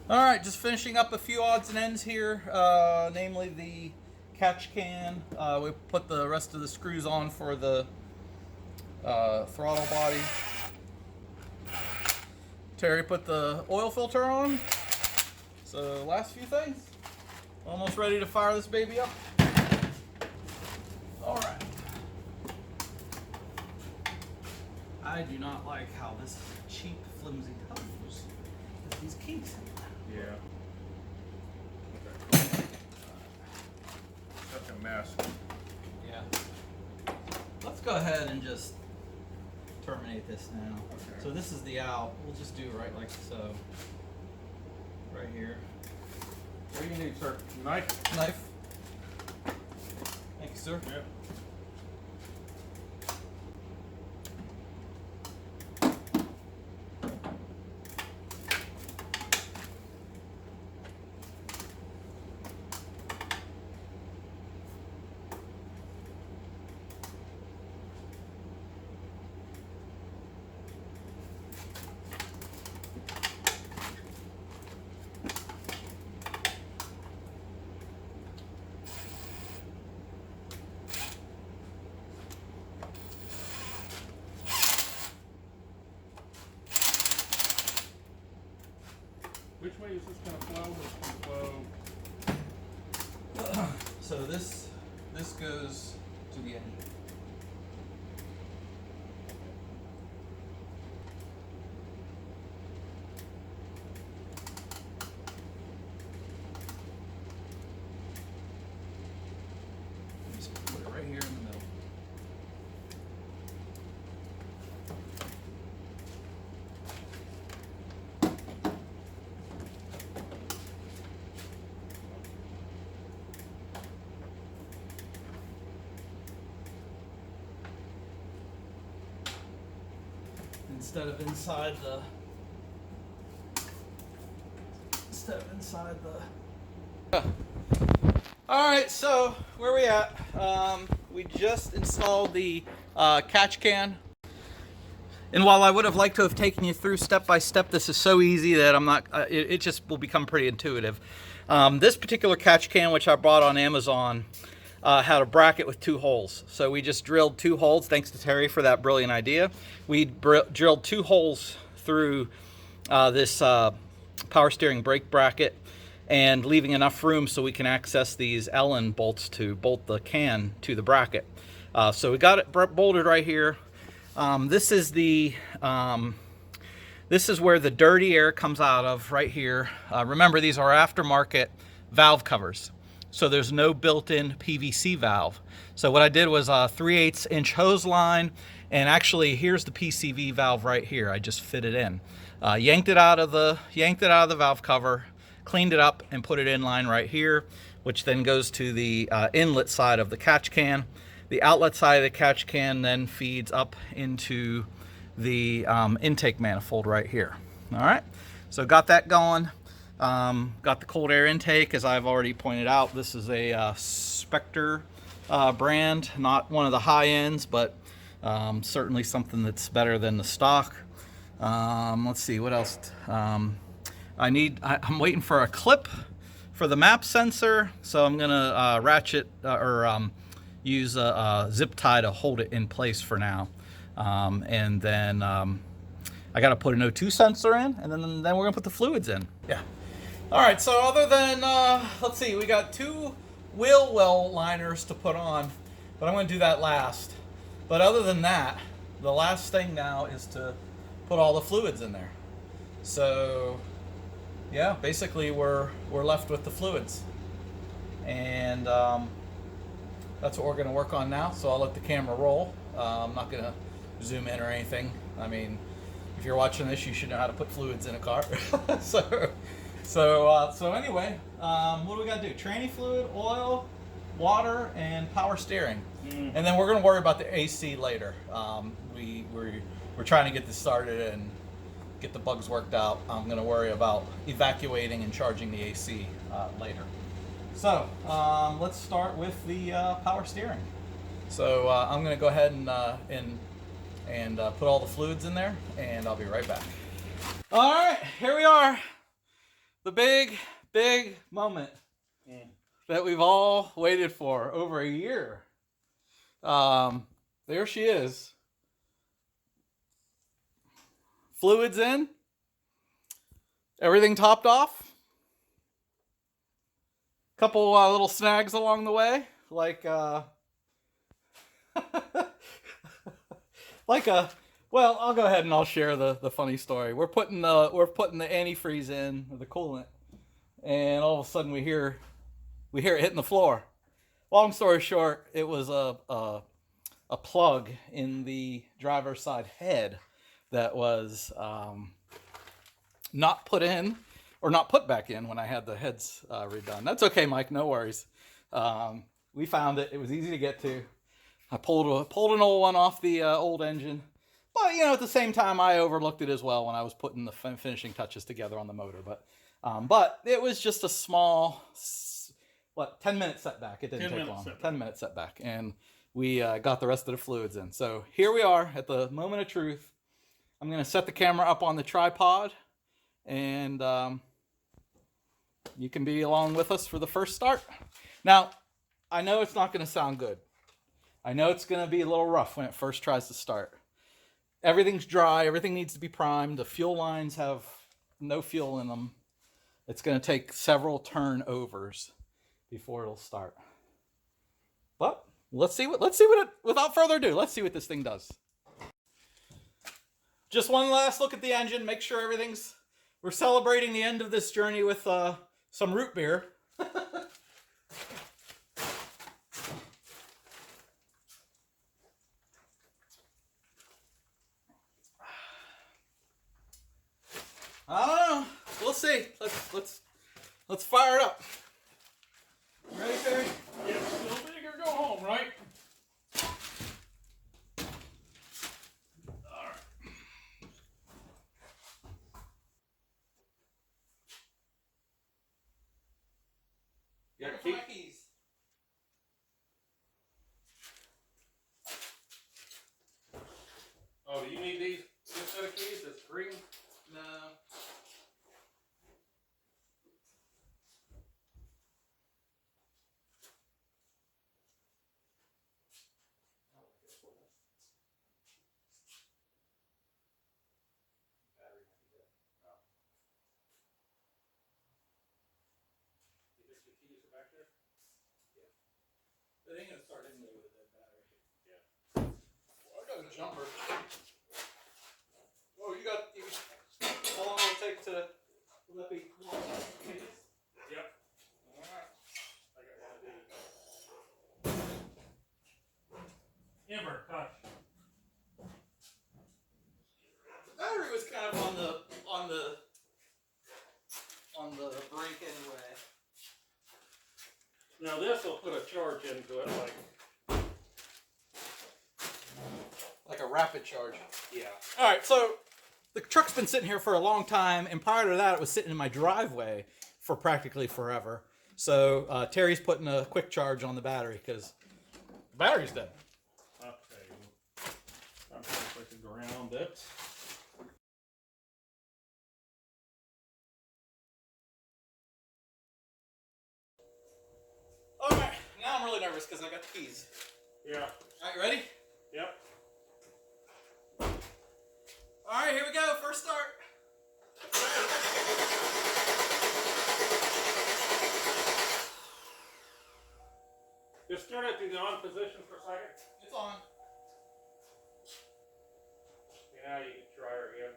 All right, just finishing up a few odds and ends here, namely the catch can. We put the rest of the screws on for the throttle body. Terry put the oil filter on. So last few things. Almost ready to fire this baby up. All right. I do not like how this cheap, flimsy hose has these kinks in it. Yeah. Okay. Such a mess. Yeah. Let's go ahead and just terminate this now. Okay. So this is the out. We'll just do right like so. Right here. What do you need, sir? Knife? Knife. Thank you, sir. Yep. Which way is this going to flow? It's going to flow. So this goes to the end. Just put it right here in the middle. Instead of inside the all right, so where we at? We just installed the catch can, and while I would have liked to have taken you through step by step, this is so easy that I'm not it just will become pretty intuitive. This particular catch can, which I bought on Amazon, had a bracket with 2 holes. So we just drilled 2 holes, thanks to Terry for that brilliant idea. We drilled 2 holes through this power steering brake bracket, and leaving enough room so we can access these Allen bolts to bolt the can to the bracket. So we got it bolted right here. This is where the dirty air comes out of, right here. Remember, these are aftermarket valve covers, so there's no built-in PVC valve. So what I did was a 3/8 inch hose line, and actually here's the PCV valve right here. I just fit it in, yanked it out of the valve cover, cleaned it up, and put it in line right here, which then goes to the inlet side of the catch can. The outlet side of the catch can then feeds up into the intake manifold right here. All right, so got that going. Got the cold air intake, as I've already pointed out. This is a Spectre brand, not one of the high ends, but certainly something that's better than the stock. Let's see what else. I'm waiting for a clip for the map sensor, so I'm gonna ratchet or use a zip tie to hold it in place for now, and then I got to put an O2 sensor in, and then we're gonna put the fluids in. Yeah. All right. So other than let's see, we got 2 wheel well liners to put on, but I'm gonna do that last. But other than that, the last thing now is to put all the fluids in there. So yeah, basically we're left with the fluids, and that's what we're going to work on now. So I'll let the camera roll. I'm not going to zoom in or anything. I mean, if you're watching this, you should know how to put fluids in a car. So anyway, what do we got to do? Tranny fluid, oil, water, and power steering. And then we're going to worry about the AC later. We're trying to get this started and get the bugs worked out. I'm going to worry about evacuating and charging the AC later. So let's start with the power steering. So I'm going to go ahead and put all the fluids in there, and I'll be right back. All right, here we are. The big moment that we've all waited for over a year. There she is. Fluids in. Everything topped off. Couple little snags along the way, like like a. Well, I'll go ahead and I'll share the funny story. We're putting the antifreeze in, the coolant, and all of a sudden we hear it hitting the floor. Long story short, it was a plug in the driver's side head that was not put in or not put back in when I had the heads redone. That's okay, Mike. No worries. We found it. It was easy to get to. I pulled an old one off the old engine, but at the same time, I overlooked it as well when I was putting the finishing touches together on the motor. But it was just a small, 10-minute setback. It didn't take long. 10-minute setback, and we got the rest of the fluids in. So here we are at the moment of truth. I'm going to set the camera up on the tripod, and you can be along with us for the first start. Now, I know it's not going to sound good. I know it's going to be a little rough when it first tries to start. Everything's dry. Everything needs to be primed. The fuel lines have no fuel in them. It's going to take several turnovers before it'll start. But let's see what without further ado, let's see what this thing does. Just one last look at the engine. Make sure we're celebrating the end of this journey with some root beer. I don't know. We'll see. Let's fire it up. Ready, Terry? Yeah, still big or go home, right? All right. You got my keys. Oh, do you need this set of keys? It's green. No. It ain't gonna start anyway with a dead battery. Yeah. Well, I got a jumper. Oh, how long will it take to let me come on? Yep. Alright. I got one of these. Amber, touch. The battery was kind of on the brink anyway. Now this will put a charge into it, Like a rapid charge. yeah. Alright, so the truck's been sitting here for a long time, and prior to that it was sitting in my driveway for practically forever. So Terry's putting a quick charge on the battery because the battery's dead. Okay. I'm going to put the ground it. Alright, now I'm really nervous because I got the keys. Yeah. Alright, you ready? Yep. Alright, here we go. First start. Just turn it to the on position for a second. It's on. Yeah, you can try her again.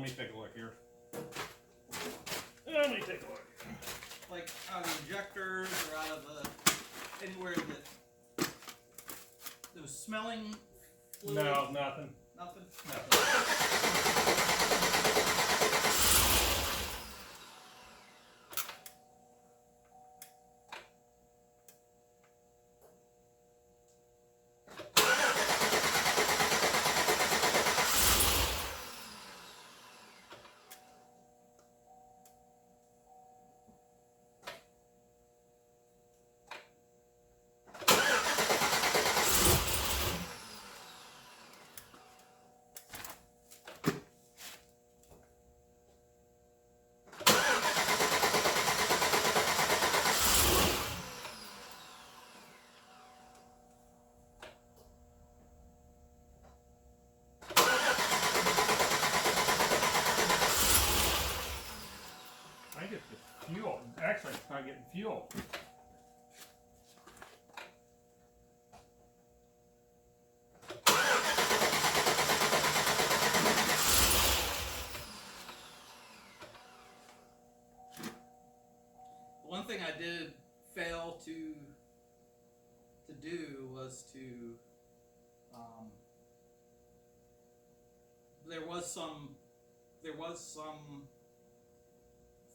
me take a look here. Let me take a look. Like out of the injectors or out of the anywhere that those smelling fluid? No, nothing. Nothing? Nothing. I think it's just fuel. Actually, it's not getting fuel. One thing I did fail to do was to there was some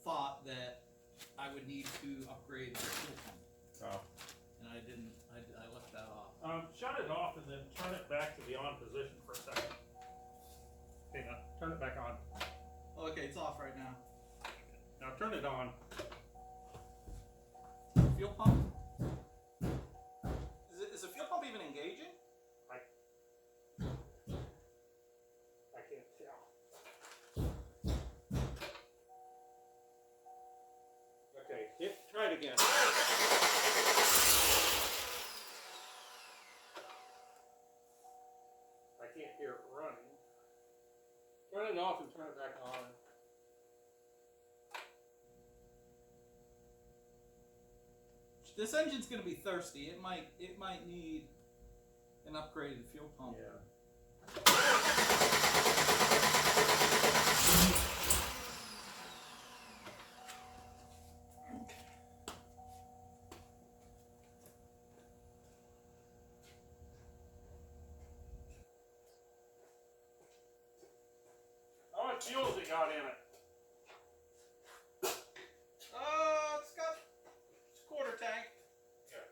thought that I would need to upgrade the fuel pump, Oh. and I didn't. I left that off. Shut it off and then turn it back to the on position for a second. Okay, now turn it back on. Oh, okay, it's off right now. Now turn it on. Fuel pump? Is the fuel pump even engaging? I can't tell. Okay, try it again. I can't hear it running. Turn it off and turn it back on. This engine's going to be thirsty. It might need an upgraded fuel pump. Yeah. How much fuel has it got in it? It's a quarter tank. Yeah.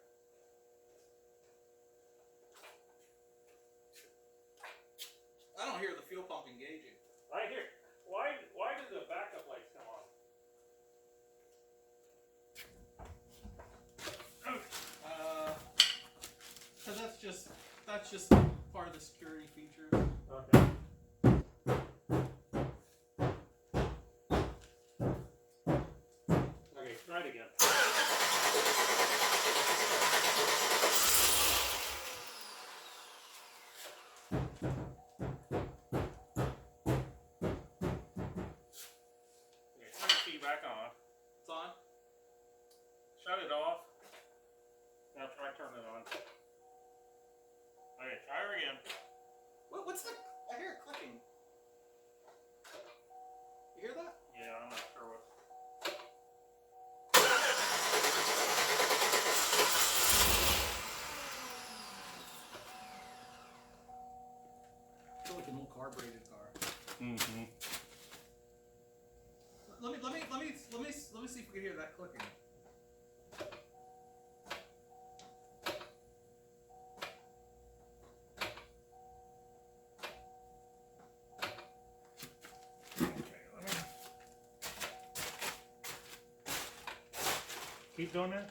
I don't hear the fuel pump engaging. I hear. Why did the backup lights come on? Because that's just part of the security feature. Okay. Okay, try it again. Okay, turn the key back on. It's on. Shut it off. Now try turning it on. Okay, try her again. What's that? I hear it clicking. You hear that? Yeah, I'm not sure what. I feel like an old carbureted car. Mm-hmm. Let me see if we can hear that clicking. Okay, let me keep doing that.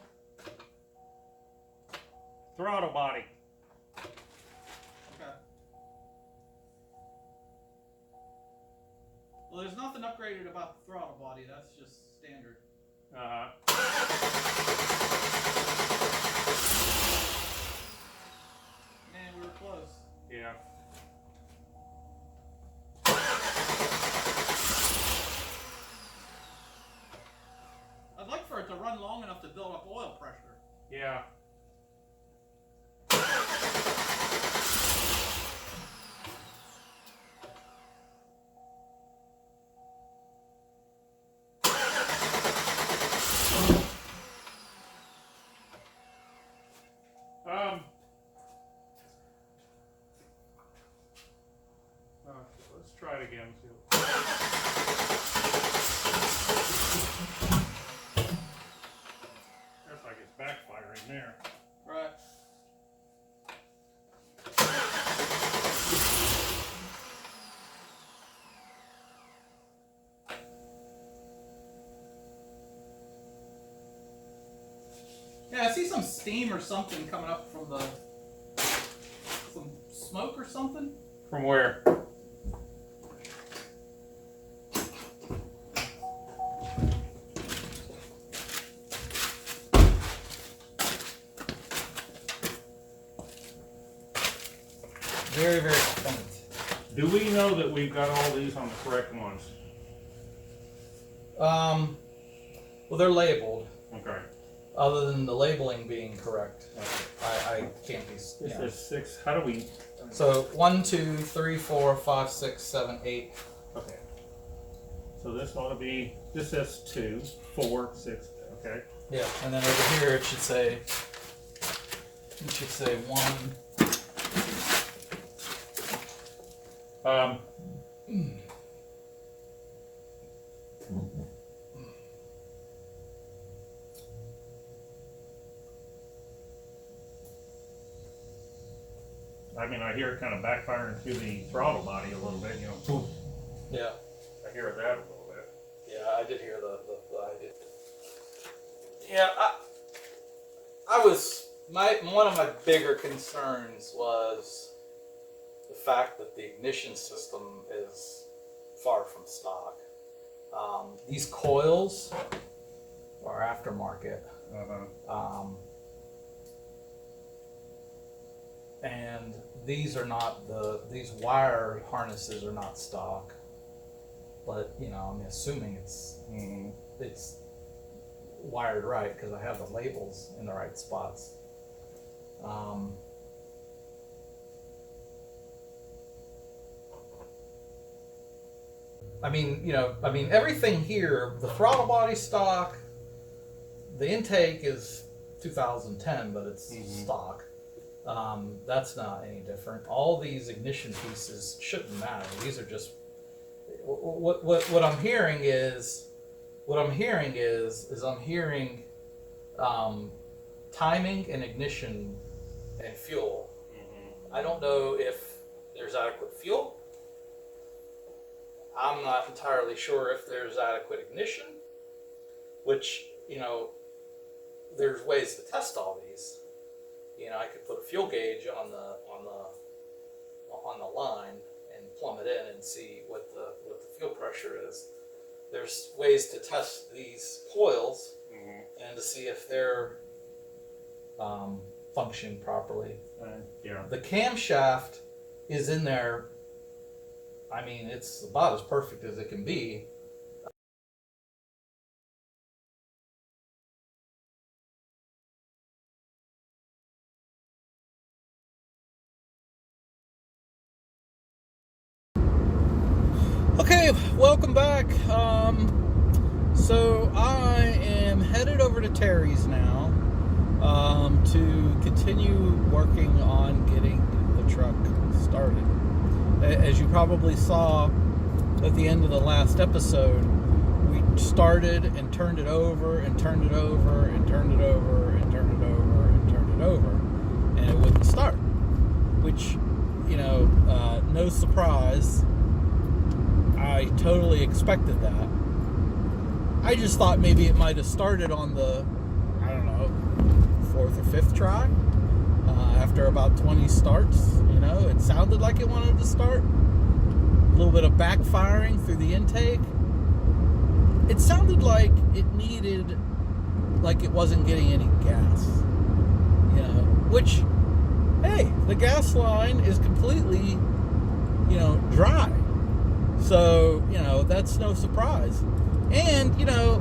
Throttle body. Okay. Well, there's nothing upgraded about the throttle body. That's just standard. Uh-huh. Man, we were close. Yeah. I'd like for it to run long enough to build up oil pressure. Yeah. it again. See. Looks like it's backfiring there. Right. Yeah, I see some steam or something coming up from some smoke or something. From where? Very, very faint. Do we know that we've got all these on the correct ones? Well, they're labeled. Okay. Other than the labeling being correct, I can't be. This is 6. How do we? So 1, 2, 3, 4, 5, 6, 7, 8. Okay. So this ought to be. This says 2, 4, 6. Okay. Yeah, and then over here it should say. 1. I mean, I hear it kind of backfiring through the throttle body a little bit. You know. Yeah. I hear that a little bit. Yeah, I did hear the I did. Yeah, I was one of my bigger concerns was the fact that the ignition system is far from stock. These coils are aftermarket. And these are not these wire harnesses are not stock. But you know, I'm assuming it's wired right because I have the labels in the right spots. I mean, you know, everything here, the throttle body stock, the intake is 2010, but it's stock. That's not any different. All these ignition pieces shouldn't matter. These are just what I'm hearing is I'm hearing timing and ignition and fuel. I don't know if there's adequate fuel. I'm not entirely sure if there's adequate ignition, which, you know, there's ways to test all these. You know, I could put a fuel gauge on the line and plumb it in and see what the fuel pressure is. There's ways to test these coils and to see if they're function properly. Yeah. The camshaft is in there. I mean, it's about as perfect as it can be. Okay, welcome back. So I am headed over to Terry's now to continue working on getting the truck started. As you probably saw at the end of the last episode, we started and turned it over and turned it over and turned it over and turned it over and turned it over, and it wouldn't start. Which, you know, no surprise. I totally expected that. I just thought maybe it might have started on the, I don't know, 4th or 5th try. After about 20 starts, you know, it sounded like it wanted to start. A little bit of backfiring through the intake. It sounded like it needed, like it wasn't getting any gas. You know, which, hey, the gas line is completely, you know, dry. So, you know, that's no surprise. And, you know,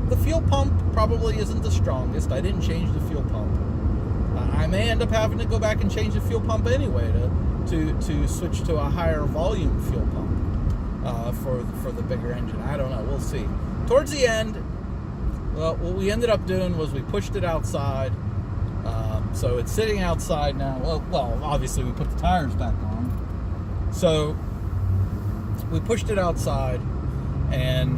the fuel pump probably isn't the strongest. I didn't change the fuel pump. I may end up having to go back and change the fuel pump anyway to switch to a higher volume fuel pump for the bigger engine. I don't know. We'll see. Towards the end, well, what we ended up doing was we pushed it outside. So it's sitting outside now. Well, obviously we put the tires back on. So we pushed it outside, and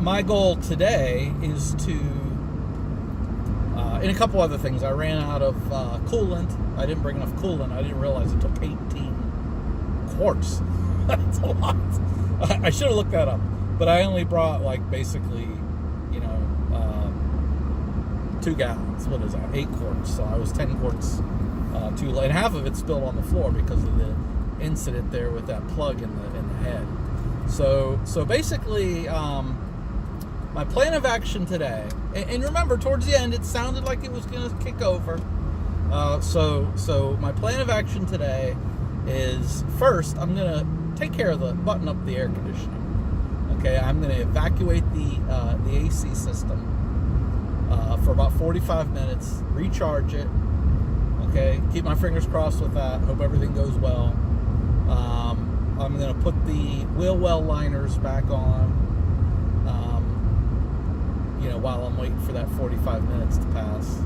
my goal today is to, and a couple other things. I ran out of coolant. I didn't bring enough coolant. I didn't realize it took 18 quarts. That's a lot. I should have looked that up, but I only brought like basically, 2 gallons. What is that? 8 quarts. So I was 10 quarts too late. And half of it spilled on the floor because of the incident there with that plug in the head. So basically, my plan of action today, and remember, towards the end, it sounded like it was going to kick over. So my plan of action today is, first, I'm going to take care of button up the air conditioning. Okay, I'm going to evacuate the AC system for about 45 minutes, recharge it. Okay, keep my fingers crossed with that. Hope everything goes well. I'm going to put the wheel well liners back on. While I'm waiting for that 45 minutes to pass.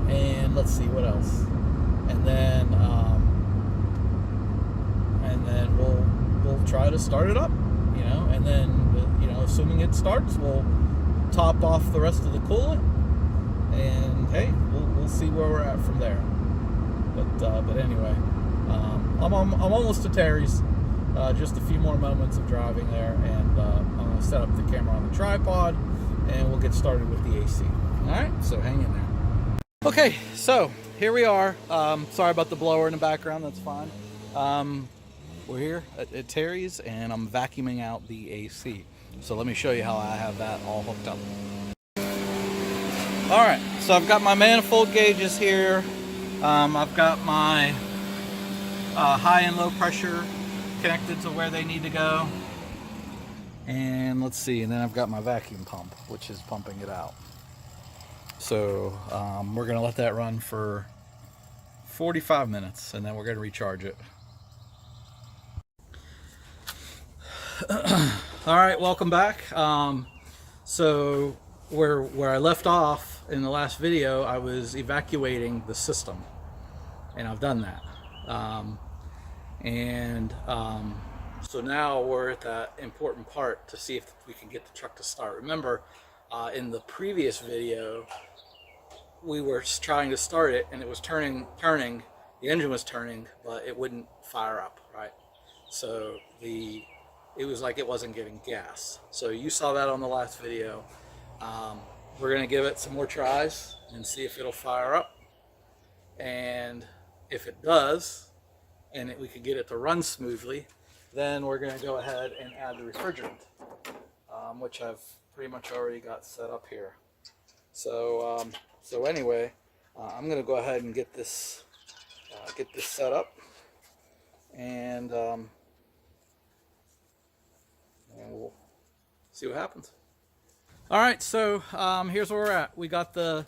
And let's see what else. And then we'll try to start it up, and then assuming it starts, we'll top off the rest of the coolant, and hey, we'll see where we're at from there. But anyway, I'm almost to Terry's. Just a few more moments of driving there, and I'm going to set up the camera on the tripod, and we'll get started with the AC. All right, so hang in there. Okay, so here we are. Sorry about the blower in the background. That's fine. We're here at Terry's, and I'm vacuuming out the AC. So let me show you how I have that all hooked up. All right, so I've got my manifold gauges here. I've got my high and low pressure connected to where they need to go, and let's see, and then I've got my vacuum pump, which is pumping it out. So we're gonna let that run for 45 minutes, and then we're gonna recharge it. All right, welcome back. So where I left off in the last video, I was evacuating the system, and I've done that. So now we're at that important part to see if we can get the truck to start. Remember, in the previous video, we were trying to start it, and it was turning, the engine was turning, but it wouldn't fire up, right? So it was like it wasn't getting gas. So you saw that on the last video. We're gonna give it some more tries and see if it'll fire up. And if it does, and we can get it to run smoothly, then we're going to go ahead and add the refrigerant, which I've pretty much already got set up here. So anyway, I'm going to go ahead and get this set up, and we'll see what happens. All right, so here's where we're at. We got the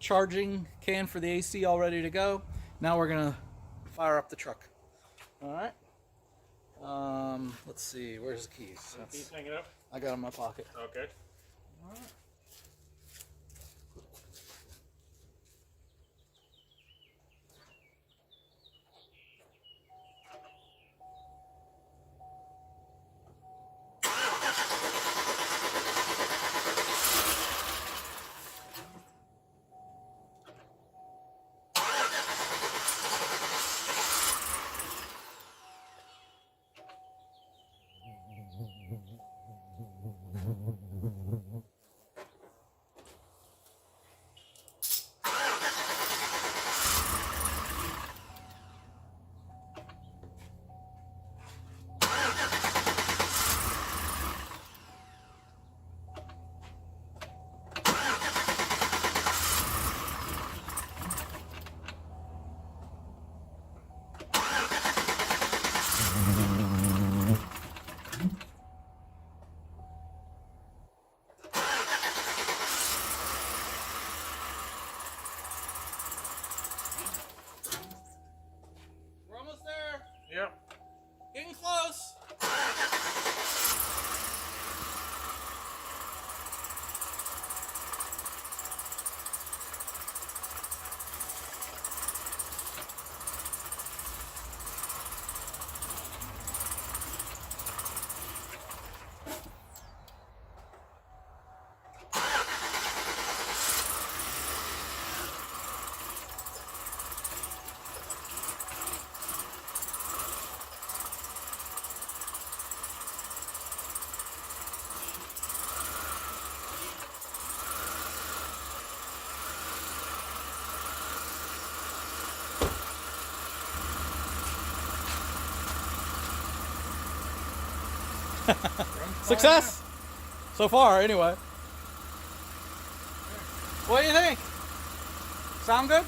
charging can for the AC all ready to go. Now we're going to fire up the truck. All right. Let's see. Where's the keys? Keys hanging up? I got them in my pocket. Okay. All right. Success so far, anyway. What do you think? Sound good?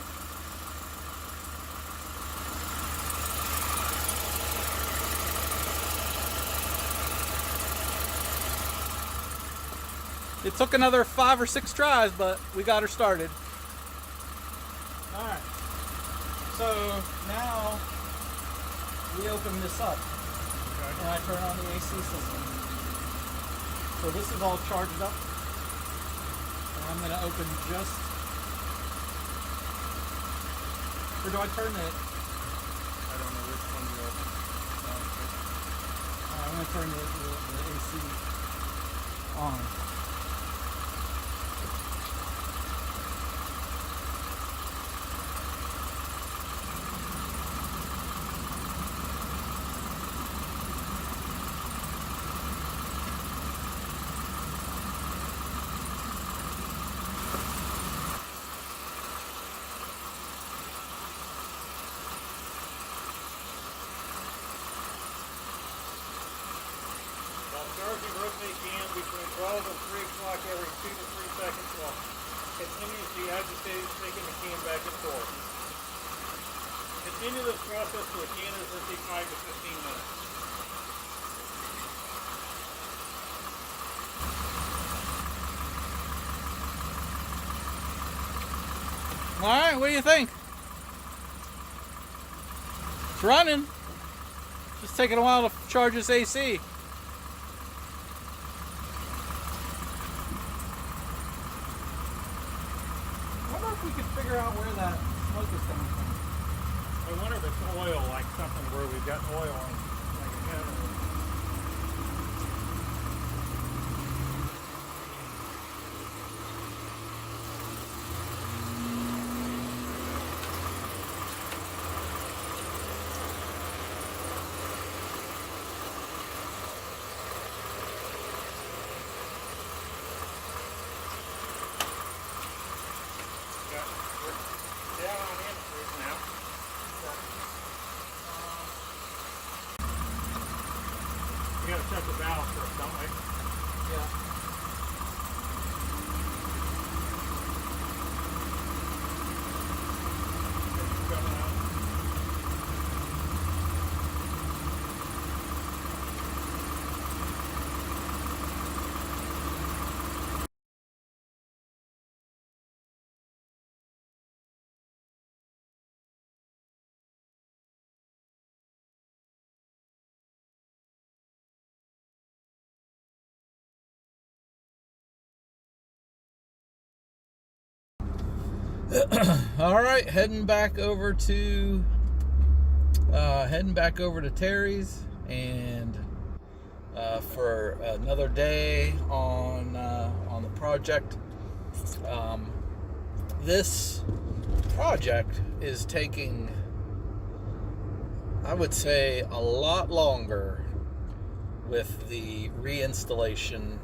It took another 5 or 6 tries, but we got her started. All right. So now we open this up, and I turn on the AC system. So this is all charged up, and I'm going to open just. Or do I turn it? I don't know which one you open. I'm going to turn the AC on. Charging rotate can between 12 and 3 o'clock every 2 to 3 seconds while continuously agitating, taking the can back and forth. Continue this process till the can is empty 5 to 15 minutes. All right, what do you think? It's running. Just taking a while to charge this AC. I wonder if we could figure out where that smoke is coming from. I wonder if it's oil, like something where we've got oil on, like a head or down on inches now. We gotta check the valve first, don't we? Yeah. It's coming out. All right, heading back over to Terry's, and for another day on the project. This project is taking, I would say, a lot longer with the reinstallation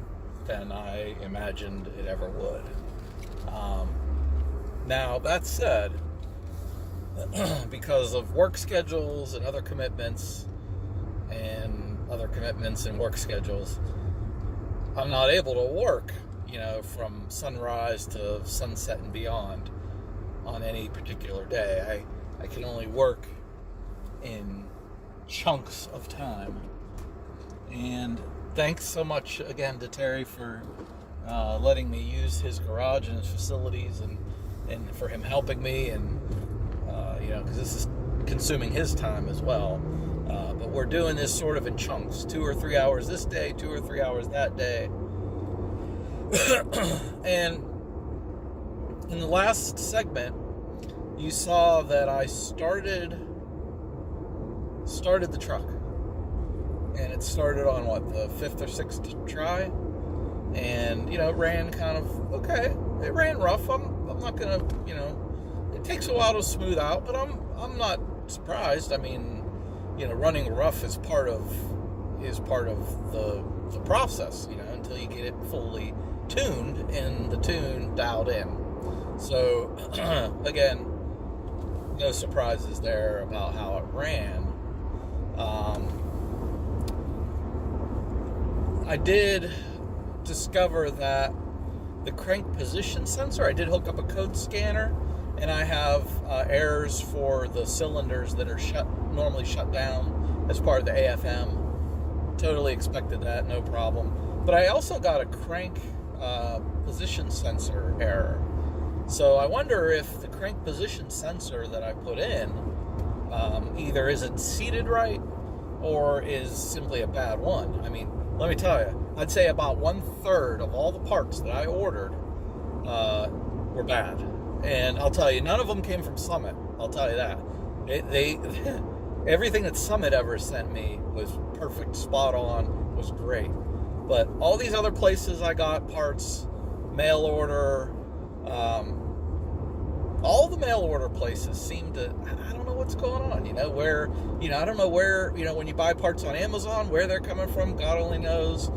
than I imagined it ever would. Now, that said, because of work schedules and other commitments and work schedules, I'm not able to work, from sunrise to sunset and beyond on any particular day. I can only work in chunks of time. And thanks so much again to Terry for letting me use his garage and his facilities, and for him helping me, and because this is consuming his time as well. But we're doing this sort of in chunks, 2 or 3 hours this day, 2 or 3 hours that day. And in the last segment, you saw that I started the truck, and it started on the 5th or 6th try, and it ran kind of okay. It ran rough. I'm not gonna, it takes a while to smooth out, but I'm not surprised. I mean, running rough is part of the process, until you get it fully tuned and the tune dialed in. So again, no surprises there about how it ran. I did discover that the crank position sensor, I did hook up a code scanner, and I have errors for the cylinders that are normally shut down as part of the AFM. Totally expected that, no problem. But I also got a crank position sensor error. So I wonder if the crank position sensor that I put in either isn't seated right or is simply a bad one. I mean, let me tell you, I'd say about 1/3 of all the parts that I ordered were bad. And I'll tell you, none of them came from Summit. I'll tell you that. Everything that Summit ever sent me was perfect, spot on, was great. But all these other places I got parts, mail order, all the mail order places seem to, I don't know what's going on, I don't know where, when you buy parts on Amazon, where they're coming from, God only knows.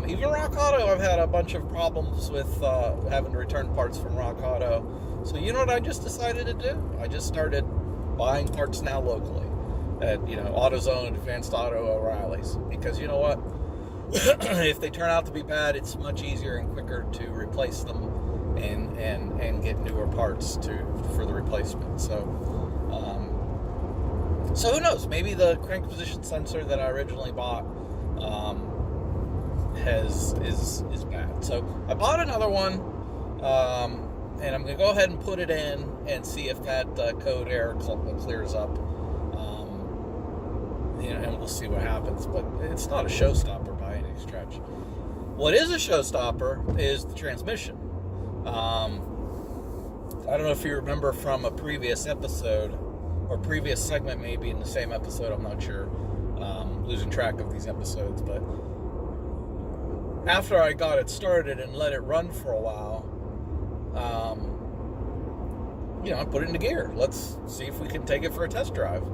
Even Rock Auto, I've had a bunch of problems with having to return parts from Rock Auto. So you know what I just decided to do? I just started buying parts now locally at, AutoZone, Advanced Auto, O'Reilly's. Because you know what? If they turn out to be bad, it's much easier and quicker to replace them and get newer parts for the replacement. So who knows? Maybe the crank position sensor that I originally bought is bad. So I bought another one, and I'm going to go ahead and put it in and see if that code error clears up. And we'll see what happens. But it's not a showstopper by any stretch. What is a showstopper is the transmission. I don't know if you remember from a previous episode or previous segment, maybe in the same episode, I'm not sure. Losing track of these episodes, but after I got it started and let it run for a while, I put it into gear. Let's see if we can take it for a test drive.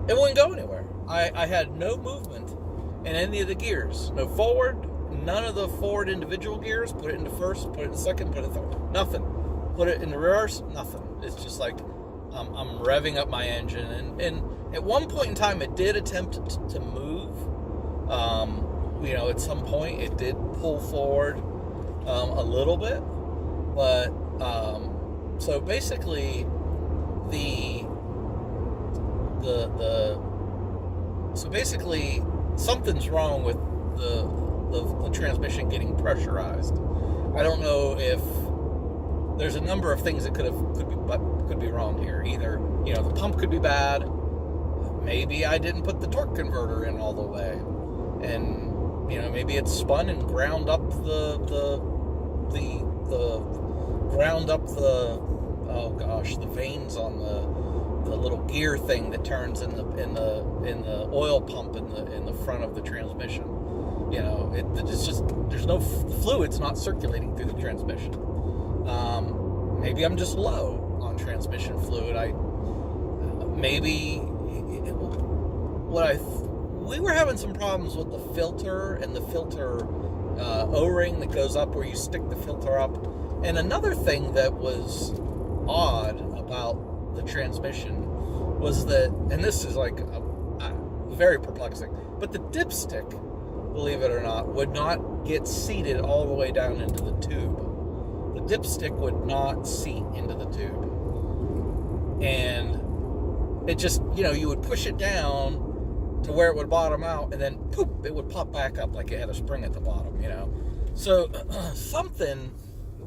It wouldn't go anywhere. I had no movement in any of the gears. No forward, none of the forward individual gears. Put it into first, put it in second, put it in third. Nothing. Put it in reverse, nothing. It's just like I'm revving up my engine. And at one point in time, it did attempt to move. At some point, it did pull forward a little bit. But, so basically, something's wrong with the transmission getting pressurized. I don't know if there's a number of things that could be wrong here. Either the pump could be bad. Maybe I didn't put the torque converter in all the way, and maybe it spun and ground up the vanes on the little gear thing that turns in the oil pump in the front of the transmission. It's just there's no fluids not circulating through the transmission. Maybe I'm just low on transmission fluid. We were having some problems with the filter and the filter O-ring that goes up where you stick the filter up. And another thing that was odd about the transmission was that, and this is like very perplexing, but the dipstick, believe it or not, would not get seated all the way down into the tube. The dipstick would not seat into the tube. And it just, you would push it down to where it would bottom out, and then poop, it would pop back up like it had a spring at the bottom, So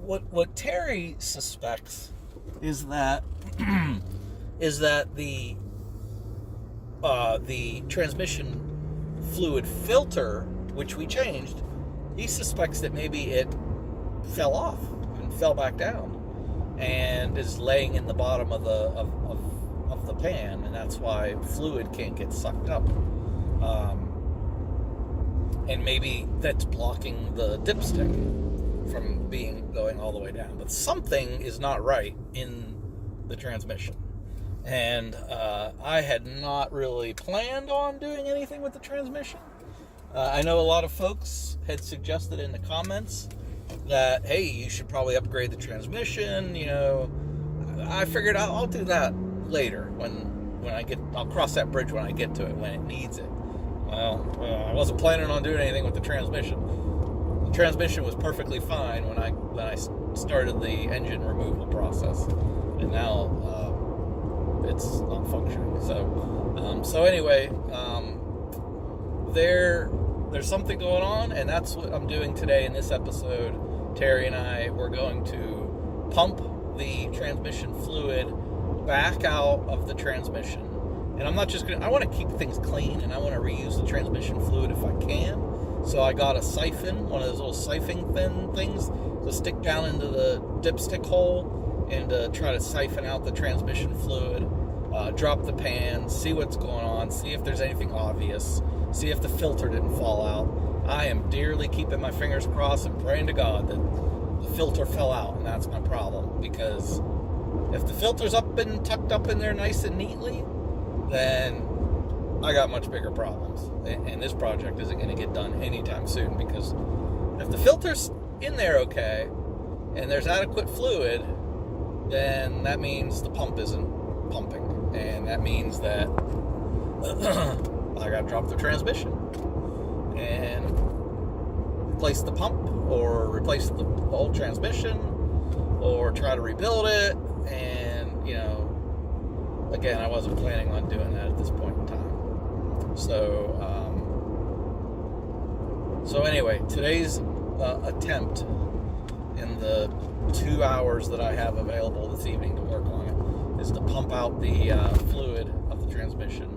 what Terry suspects is that the transmission fluid filter, which we changed, he suspects that maybe it fell off and fell back down and is laying in the bottom of the pan, and that's why fluid can't get sucked up. And maybe that's blocking the dipstick from going all the way down. But something is not right in the transmission. And I had not really planned on doing anything with the transmission. I know a lot of folks had suggested in the comments that, hey, you should probably upgrade the transmission. I figured I'll do that later when I'll cross that bridge when I get to it, when it needs it. Well, I wasn't planning on doing anything with the transmission. The transmission was perfectly fine when I started the engine removal process, and now it's not functioning. So anyway, there's something going on, and that's what I'm doing today in this episode. Terry and I were going to pump the transmission fluid back out of the transmission. And I'm not just I want to keep things clean, and I want to reuse the transmission fluid if I can. So I got a siphon, one of those little siphoning things to stick down into the dipstick hole and to try to siphon out the transmission fluid, drop the pan, see what's going on, see if there's anything obvious, see if the filter didn't fall out. I am dearly keeping my fingers crossed and praying to God that the filter fell out, and that's my problem. Because if the filter's tucked up in there nice and neatly, then I got much bigger problems. And this project isn't going to get done anytime soon, because if the filter's in there okay and there's adequate fluid, then that means the pump isn't pumping. And that means that I got to drop the transmission and replace the pump, or replace the whole transmission, or try to rebuild it. And, again, I wasn't planning on doing that at this point in time. So anyway, today's attempt in the 2 hours that I have available this evening to work on it is to pump out the fluid of the transmission,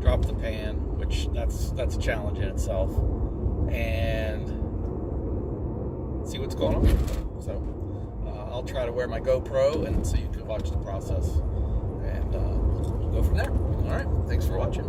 drop the pan, which that's a challenge in itself, and see what's going on. So I'll try to wear my GoPro, and so you can watch the process, and we'll go from there. All right, thanks for watching.